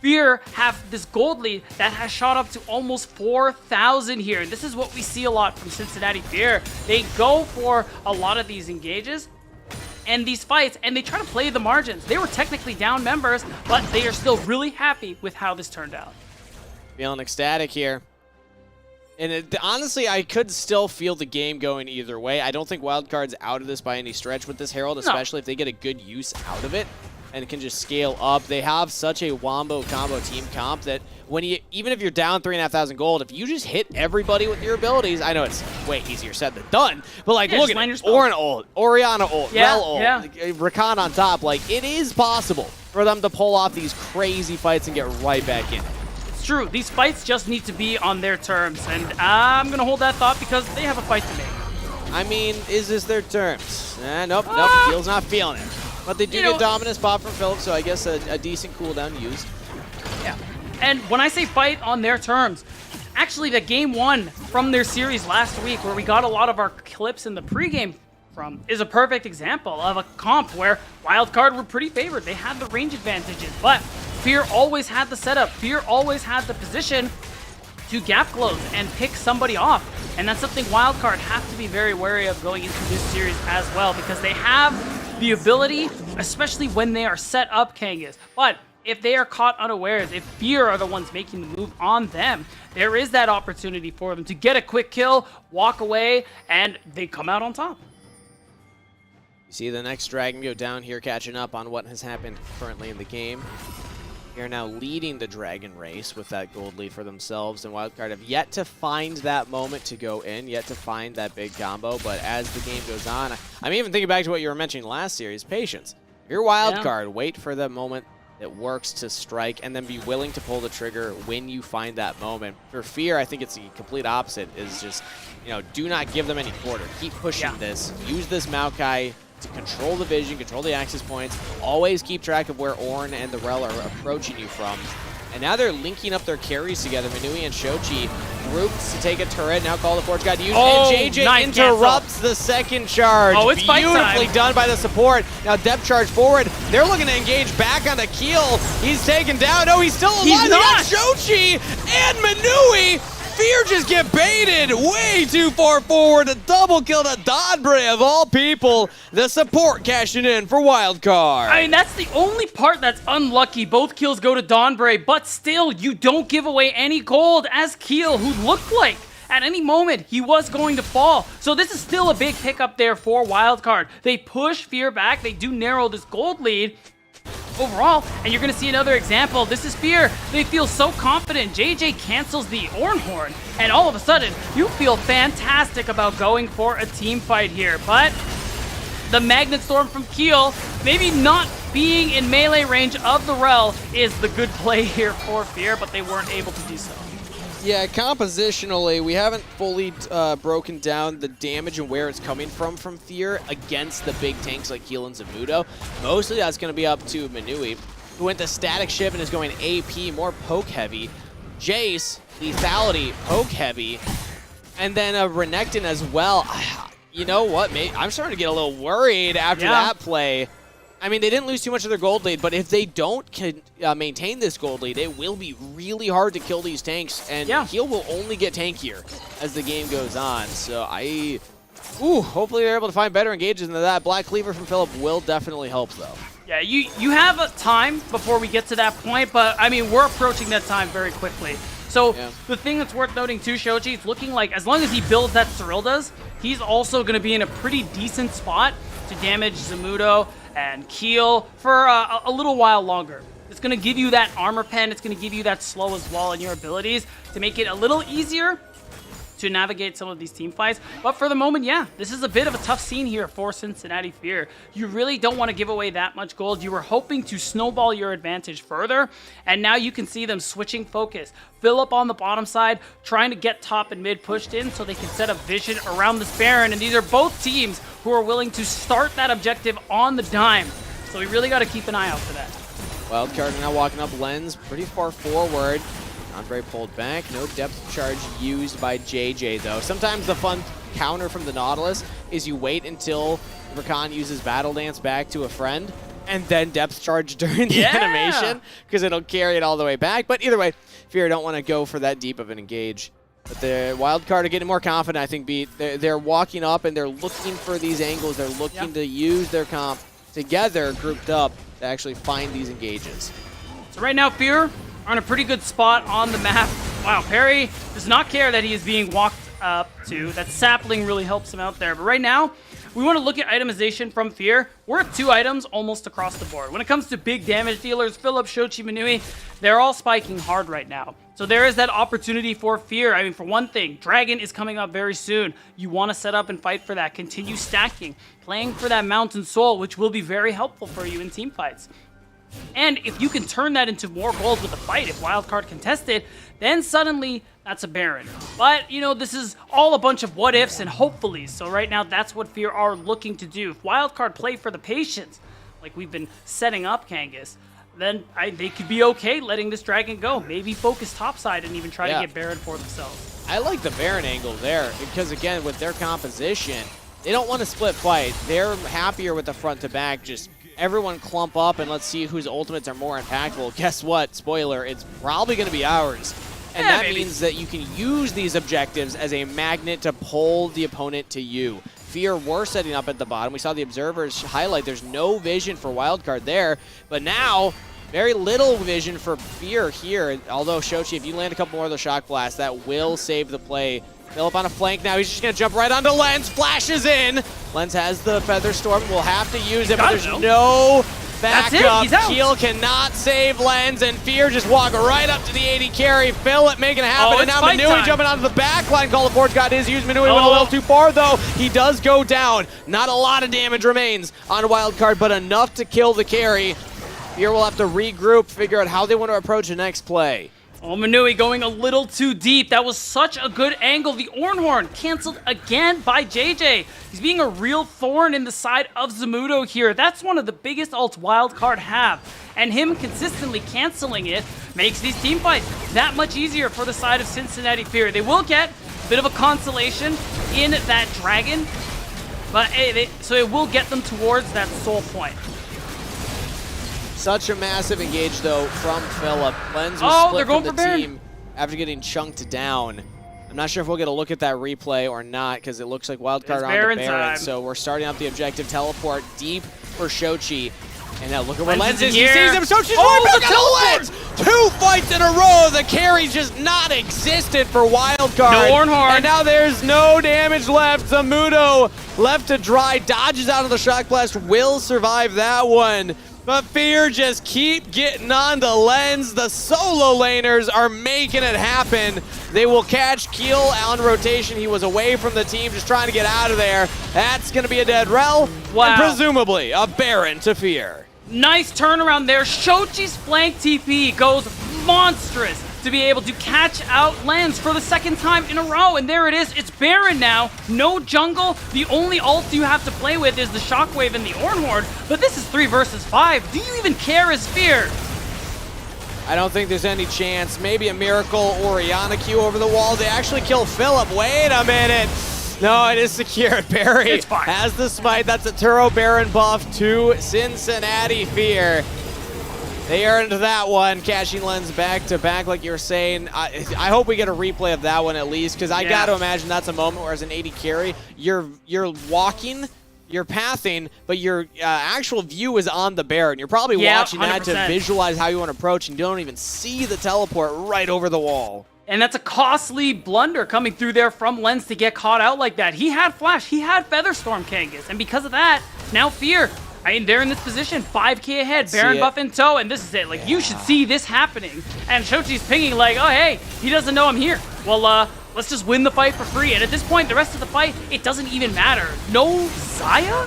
Fear have this gold lead that has shot up to almost 4,000 here. This is what we see a lot from Cincinnati Fear. They go for a lot of these engages and these fights, and they try to play the margins. They were technically down members, but they are still really happy with how this turned out. Feeling ecstatic here. And honestly, I could still feel the game going either way. I don't think Wildcard's out of this by any stretch with this Herald, especially if they get a good use out of it and can just scale up. They have such a wombo combo team comp that when you, even if you're down 3,500 gold, if you just hit everybody with your abilities, I know it's way easier said than done, but like, look at it, Orin ult, Orianna ult, Rel ult, Rakan on top, like, it is possible for them to pull off these crazy fights and get right back in. It's true, these fights just need to be on their terms, and I'm going to hold that thought because they have a fight to make. I mean, is this their terms? Nope, Keel's not feeling it. But they do get dominant spot from Philip, so I guess a decent cooldown used. Yeah. And when I say fight on their terms, actually the game 1 from their series last week, where we got a lot of our clips in the pregame from, is a perfect example of a comp where Wildcard were pretty favored. They had the range advantages, but Fear always had the setup. Fear always had the position to gap close and pick somebody off. And that's something Wildcard have to be very wary of going into this series as well, because they have the ability, especially when they are set up, Kangas. But if they are caught unawares, if Fear are the ones making the move on them, there is that opportunity for them to get a quick kill, walk away, and they come out on top. You see the next Dragon go down here, catching up on what has happened currently in the game. They are now leading the Dragon race with that gold lead for themselves, and Wildcard have yet to find that moment to go in, yet to find that big combo, but as the game goes on, I'm even thinking back to what you were mentioning last series, patience. If you're Wildcard, wait for the moment that works to strike, and then be willing to pull the trigger when you find that moment. For Fear, I think it's the complete opposite, is just, you know, do not give them any quarter. Keep pushing this. Use this Maokai to control the vision, control the access points. Always keep track of where Ornn and the Rel are approaching you from. And now they're linking up their carries together. Minui and Shochi groups to take a turret. Now Call the Forge God used, and JJ interrupts the second charge. Oh, it's beautifully done by the support. Now depth charge forward. They're looking to engage back onto Keel. He's taken down. No, he's still alive. He's not. Shochi and Minui. Fear Fear just get baited way too far forward. A double kill to Donbray of all people. The support cashing in for Wildcard. I mean, that's the only part that's unlucky. Both kills go to Donbray, but still, you don't give away any gold as Keel, who looked like at any moment he was going to fall. So this is still a big pickup there for Wildcard. They push Fear back. They do narrow this gold lead overall, and you're going to see another example. This is Fear. They feel so confident. JJ cancels the Ornhorn, and all of a sudden, you feel fantastic about going for a team fight here. But the Magnet Storm from Keel, maybe not being in melee range of the Rel, is the good play here for Fear, but they weren't able to do so. Yeah, compositionally, we haven't fully broken down the damage and where it's coming from Fear against the big tanks like Keel and Zamudo. Mostly that's going to be up to Manui, who went to Static Ship and is going AP, more poke heavy. Jace, Lethality, poke heavy. And then Renekton as well. You know what, mate? I'm starting to get a little worried after that play. I mean, they didn't lose too much of their gold lead, but if they don't maintain this gold lead, it will be really hard to kill these tanks, and Keel will only get tankier as the game goes on. So hopefully they're able to find better engages than that. Black Cleaver from Philip will definitely help, though. Yeah, you have a time before we get to that point, but I mean, we're approaching that time very quickly. So the thing that's worth noting too, Shoji, it's looking like as long as he builds that Cyrilda's, he's also going to be in a pretty decent spot to damage Zamudo and Keel for a little while longer. It's going to give you that armor pen. It's going to give you that slow as well in your abilities to make it a little easier to navigate some of these team fights. But for the moment, this is a bit of a tough scene here for Cincinnati Fear. You really don't want to give away that much gold. You were hoping to snowball your advantage further, and now you can see them switching focus. Philip on the bottom side, trying to get top and mid pushed in so they can set a vision around this Baron, and these are both teams who are willing to start that objective on the dime. So we really got to keep an eye out for that. Wildcard now walking up Lens pretty far forward. Andre pulled back. No depth charge used by JJ, though. Sometimes the fun counter from the Nautilus is you wait until Rakan uses Battle Dance back to a friend, and then depth charge during the animation, because it'll carry it all the way back. But either way, Fear don't want to go for that deep of an engage. But the Wildcard are getting more confident, I think, Beat. They're walking up, and they're looking for these angles. They're looking to use their comp together, grouped up, to actually find these engages. So right now, Fear are in a pretty good spot on the map. Wow, Perry does not care that he is being walked up to. That sapling really helps him out there. But right now, we want to look at itemization from Fear. We're at 2 items almost across the board. When it comes to big damage dealers, Philip, Shochi, Manui, they're all spiking hard right now. So there is that opportunity for Fear. I mean, for one thing, Dragon is coming up very soon. You want to set up and fight for that. Continue stacking, playing for that Mountain Soul, which will be very helpful for you in team fights. And if you can turn that into more gold with a fight, if Wildcard contested, then suddenly that's a Baron. But, you know, this is all a bunch of what ifs and hopefullys. So right now, that's what Fear are looking to do. If Wildcard play for the patience, like we've been setting up, Kangas, then they could be okay letting this Dragon go. Maybe focus topside and even try to get Baron for themselves. I like the Baron angle there, because again, with their composition, they don't want to split fight. They're happier with the front to back, just everyone clump up and let's see whose ultimates are more impactful. Guess what? Spoiler, it's probably going to be ours. And that means that you can use these objectives as a magnet to pull the opponent to you. Fear were setting up at the bottom. We saw the observers highlight there's no vision for Wildcard there, but now very little vision for Fear here. Although, Shochi, if you land a couple more of those shock blasts, that will save the play. Philip on a flank now. He's just going to jump right onto Lens. Flashes in. Lens has the Feather Storm. Will have to use it, but there's no backup. Keel cannot save Lens, and Fear just walk right up to the AD carry. Philip making it happen, and now Manui jumping onto the back line. Call of Forge got his use. Manui went a little too far, though. He does go down. Not a lot of damage remains on Wildcard, but enough to kill the carry. Fear will have to regroup, figure out how they want to approach the next play. Oh, Manui going a little too deep. That was such a good angle. The Ornhorn canceled again by JJ. He's being a real thorn in the side of Zamudo here. That's one of the biggest ults Wildcard have. And him consistently canceling it makes these team fights that much easier for the side of Cincinnati Fear. They will get a bit of a consolation in that Dragon, but so it will get them towards that soul point. Such a massive engage, though, from Philip. Lens was split from the team after getting chunked down. I'm not sure if we'll get a look at that replay or not because it looks like Wildcard on the Baron Baron. time. So we're starting out the objective teleport deep for Shochi. And now look at where Lens Lens is is. He here. sees him. Shochi's Oh, right the back on Lens. 2 fights in a row. The carry's just not existed for Wildcard. No Ornhorn. And now there's no damage left. Zamudo left to dry. Dodges out of the Shock Blast. Will survive that one. But Fear just keep getting on to Lens. The solo laners are making it happen. They will catch Keel on rotation. He was away from the team, just trying to get out of there. That's going to be a dead rel. Wow. And presumably a Baron to Fear. Nice turnaround there. Shochi's flank TP goes monstrous to be able to catch out Lens for the second time in a row. And there it is. It's Baron now. No jungle. The only ult you have to play with is the Shockwave and the Ornhorn. But this is 3 versus 5. Do you even care as Fear? I don't think there's any chance. Maybe a Miracle Oriana Q over the wall. They actually kill Philip. Wait a minute. No, it is secured. Barry It's fine. has the smite. That's a Turo Baron buff to Cincinnati Fear. They earned that one, cashing Lens back to back like you were saying. I hope we get a replay of that one at least, because I got to imagine that's a moment where as an 80 carry, you're walking, you're pathing, but your actual view is on the Baron. You're probably watching that to 100%. visualize how you want to approach, and you don't even see the teleport right over the wall. And that's a costly blunder coming through there from Lens to get caught out like that. He had Flash, he had Featherstorm Kangas, and because of that, now Fear. I mean, they're in this position, 5k ahead, Baron buff in tow, and this is it. Like, you should see this happening. And Shochi's pinging like, oh, hey, he doesn't know I'm here. Well, let's just win the fight for free. And at this point, the rest of the fight, it doesn't even matter. No Xayah?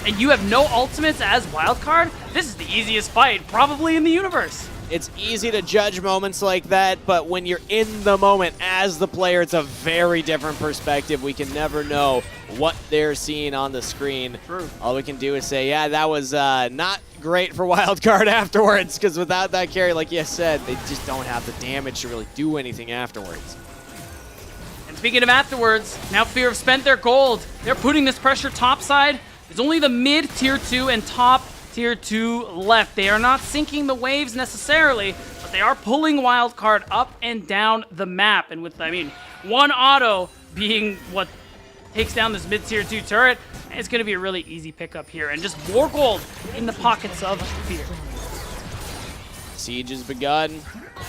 And you have no ultimates as Wildcard? This is the easiest fight probably in the universe. It's easy to judge moments like that, but when you're in the moment as the player, it's a very different perspective. We can never know what they're seeing on the screen. True. All we can do is say, yeah, that was not great for Wildcard afterwards, because without that carry, like you said, they just don't have the damage to really do anything afterwards. And speaking of afterwards, now Fear have spent their gold. They're putting this pressure topside. There's only the mid tier 2 and top tier 2 left. They are not sinking the waves necessarily, but they are pulling Wildcard up and down the map. And with, I mean, one auto being what takes down this mid tier 2 turret, it's going to be a really easy pickup here. And just more gold in the pockets of Fear. Siege has begun.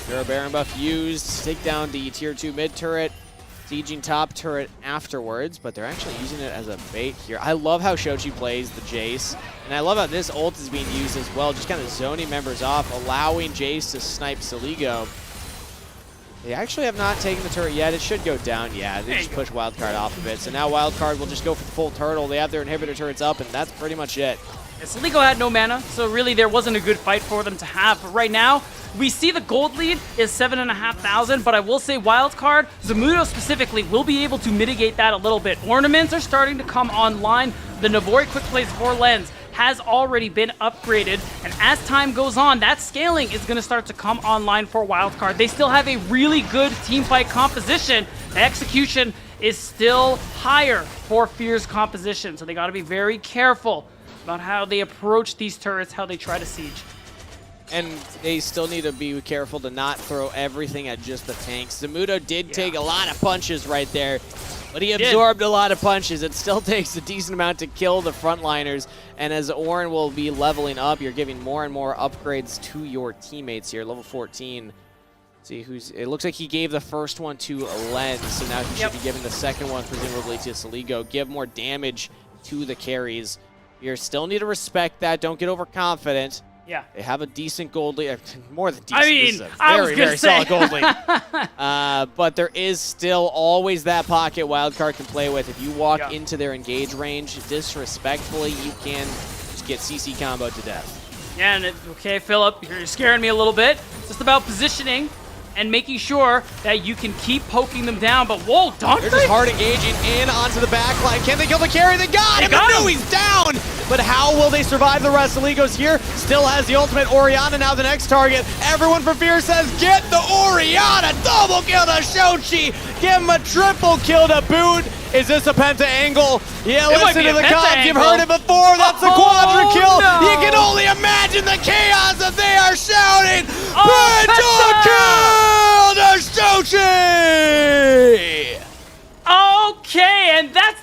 There are Baron buff used. Take down the tier 2 mid turret. Sieging top turret afterwards, but they're actually using it as a bait here. I love how Shochi plays the Jace, and I love how this ult is being used as well, just kind of zoning members off, allowing Jace to snipe Saligo. They actually have not taken the turret yet. It should go down. Yeah, they just push Wildcard off of it. So now Wildcard will just go for the full turtle. They have their inhibitor turrets up, and that's pretty much it. Saligo had no mana, so really there wasn't a good fight for them to have. But right now, we see the gold lead is 7,500, but I will say Wildcard, Zamudo specifically, will be able to mitigate that a little bit. Ornaments are starting to come online. The Navori quick plays for Lens has already been upgraded, and as time goes on, that scaling is going to start to come online for Wildcard. They still have a really good team fight composition. The execution is still higher for Fear's composition, so they got to be very careful about how they approach these turrets, how they try to siege. And they still need to be careful to not throw everything at just the tanks. Zamudo did take a lot of punches right there, but he absorbed a lot of punches. It still takes a decent amount to kill the frontliners. And as Orin will be leveling up, you're giving more and more upgrades to your teammates here. Level 14. See who's. It looks like he gave the first one to Lens, so now he should be giving the second one presumably to Saligo. Give more damage to the carries. You still need to respect that. Don't get overconfident. Yeah. They have a decent gold lead. More than decent. I mean, this is a I was very, gonna very say. solid gold lead. But there is still always that pocket Wildcard can play with. If you walk into their engage range disrespectfully, you can just get CC comboed to death. Yeah, and okay, Philip, you're scaring me a little bit. It's just about positioning and making sure that you can keep poking them down. But whoa, Dante! They're just hard engaging in onto the back line. Can they kill the carry? They got him! No, he's down! But how will they survive the rest? Saligo's here, still has the ultimate. Oriana now the next target. Everyone for Fear says, get the Oriana! Double kill to Shochi! Give him a triple kill to boot! Is this a penta angle? Yeah, listen to the comms. You've heard it before. That's a quadra kill. No. You can only imagine the chaos that they are shouting. Penta kill to Shochi!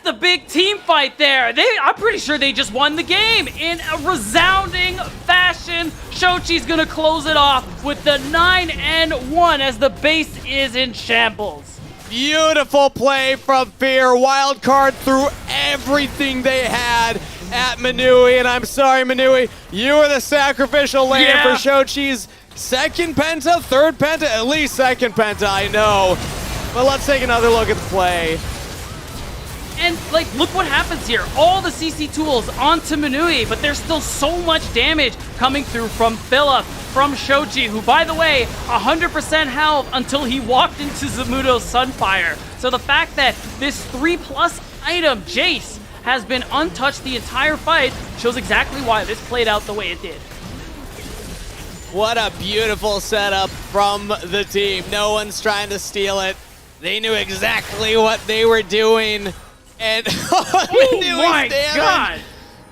the big team fight there. I'm pretty sure they just won the game in a resounding fashion. Shochi's gonna close it off with the 9-1 as the base is in shambles. Beautiful play from Fear. Wildcard threw everything they had at Manui, and I'm sorry, Manui, you were the sacrificial lamb for Shochi's second penta, third penta, at least second penta, I know. But let's take another look at the play. And, like, look what happens here. All the CC tools onto Manui, but there's still so much damage coming through from Philip, from Shochi, who, by the way, 100% health until he walked into Zamudo's Sunfire. So the fact that this 3+ item, Jace, has been untouched the entire fight shows exactly why this played out the way it did. What a beautiful setup from the team. No one's trying to steal it. They knew exactly what they were doing. And oh my god!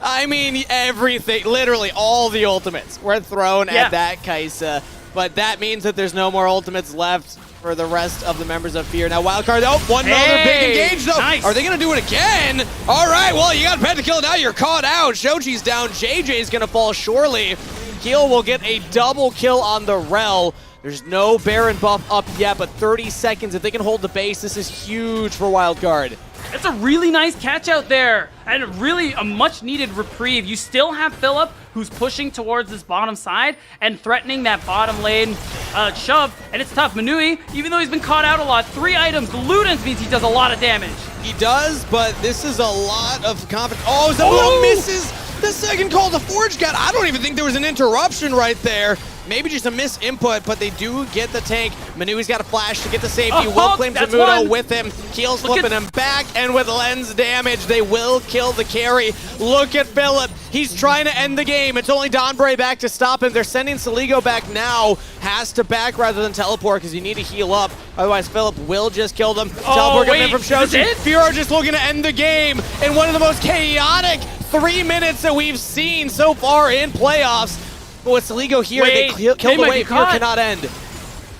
I mean, everything, literally all the ultimates were thrown at that Kaisa. But that means that there's no more ultimates left for the rest of the members of Fear. Now, Wildcard, one another big engage, though. Nice. Are they going to do it again? All right, well, you got Pentakill, now you're caught out. Shochi's down, JJ's going to fall surely. Keel will get a double kill on the Rel. There's no Baron buff up yet, but 30 seconds. If they can hold the base, this is huge for Wildcard. It's a really nice catch out there, and really a much-needed reprieve. You still have Philip, who's pushing towards this bottom side and threatening that bottom lane shove, and it's tough. Manui, even though he's been caught out a lot, 3 items. The Ludens means he does a lot of damage. He does, but this is a lot of confidence. Oh, Zamudo misses the second call to Forge God. I don't even think there was an interruption right there. Maybe just a misinput, but they do get the tank. Manui's got a flash to get the safety. Will claim Zamudo with him. Keel's flipping him back, and with lens damage, they will kill the carry. Look at Philip. He's trying to end the game. It's only Donbray back to stop him. They're sending Saligo back now. Has to back rather than teleport because you need to heal up. Otherwise, Philip will just kill them. Teleport coming in from Shochi. Firo just looking to end the game in one of the most chaotic 3 minutes that we've seen so far in playoffs. But with Saligo here, they killed the wave. Fear cannot end.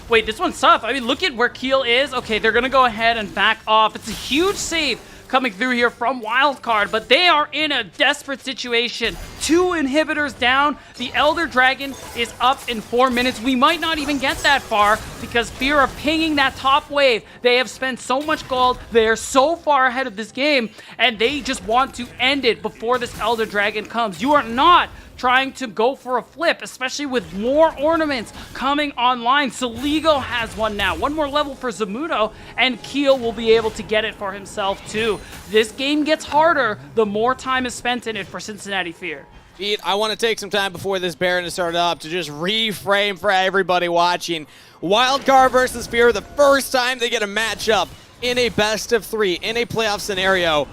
Wait, this one's tough. I mean, look at where Keel is. Okay, they're going to go ahead and back off. It's a huge save coming through here from Wildcard, but they are in a desperate situation. 2 inhibitors down. The Elder Dragon is up in 4 minutes. We might not even get that far because Fear are pinging that top wave. They have spent so much gold. They are so far ahead of this game, and they just want to end it before this Elder Dragon comes. You are not trying to go for a flip, especially with more ornaments coming online. Saligo has one now. One more level for Zamudo, and Keel will be able to get it for himself too. This game gets harder the more time is spent in it for Cincinnati Fear. Pete, I want to take some time before this Baron is started up to just reframe for everybody watching. Wildcard versus Fear, the first time they get a matchup in a best of 3, in a playoff scenario.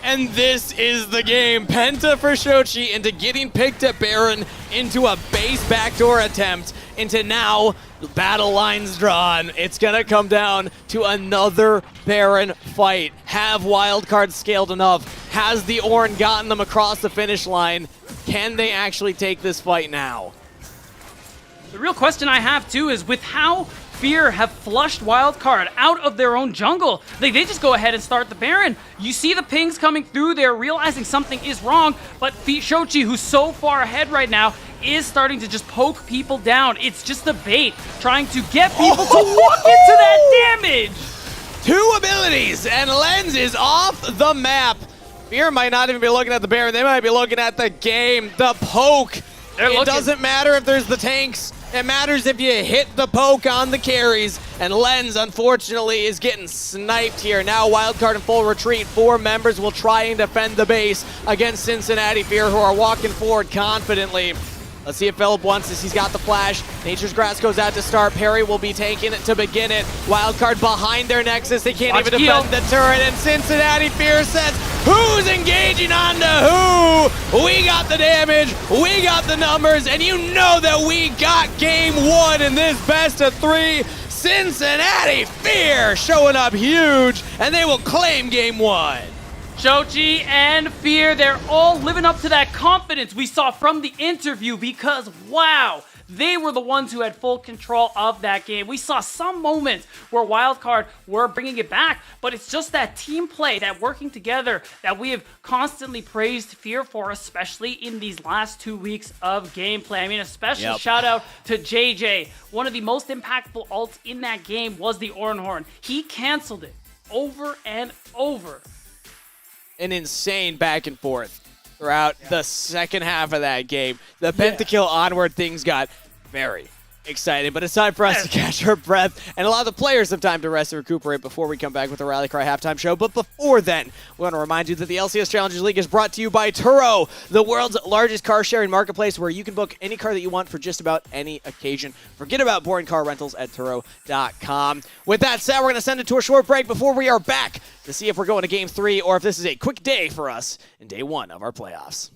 And this is the game. Penta for Shochi into getting picked at Baron, into a base backdoor attempt, into now battle lines drawn. It's going to come down to another Baron fight. Have Wildcard scaled enough? Has the Ornn gotten them across the finish line? Can they actually take this fight now? The real question I have too is with how Fear have flushed Wildcard out of their own jungle. They just go ahead and start the Baron. You see the pings coming through. They're realizing something is wrong, but Shochi, who's so far ahead right now, is starting to just poke people down. It's just a bait, trying to get people to walk into that damage. 2 abilities, and Lens is off the map. Fear might not even be looking at the Baron. They might be looking at the game, the poke. It doesn't matter if there's the tanks. It matters if you hit the poke on the carries, and Lens, unfortunately, is getting sniped here. Now Wildcard in full retreat. 4 members will try and defend the base against Cincinnati Fear, who are walking forward confidently. Let's see if Philip wants this. He's got the flash. Nature's Grass goes out to start. Perry will be taking it to begin it. Wildcard behind their Nexus. They can't even defend the turret, and Cincinnati Fear says, who's engaging onto who? We got the damage, we got the numbers, and you know that we got game 1 in this best of 3. Cincinnati Fear showing up huge, and they will claim game 1. Shochi and Fear, they're all living up to that confidence we saw from the interview because, wow, They were the ones who had full control of that game. We saw some moments where Wildcard were bringing it back, but it's just that team play, that working together that we have constantly praised Fear for, especially in these last 2 weeks of gameplay. I mean, a special shout out to JJ. One of the most impactful ults in that game was the Ornhorn. He canceled it over and over. An insane back and forth throughout the second half of that game. The pentakill onward, things got very exciting, but it's time for us to catch our breath and allow the players some time to rest and recuperate before we come back with the Rally Cry halftime show. But before then, we want to remind you that the LCS Challengers League is brought to you by Turo, the world's largest car sharing marketplace where you can book any car that you want for just about any occasion. Forget about boring car rentals at Turo.com. With that said, we're going to send it to a short break before we are back to see if we're going to Game 3 or if this is a quick day for us in Day 1 of our playoffs.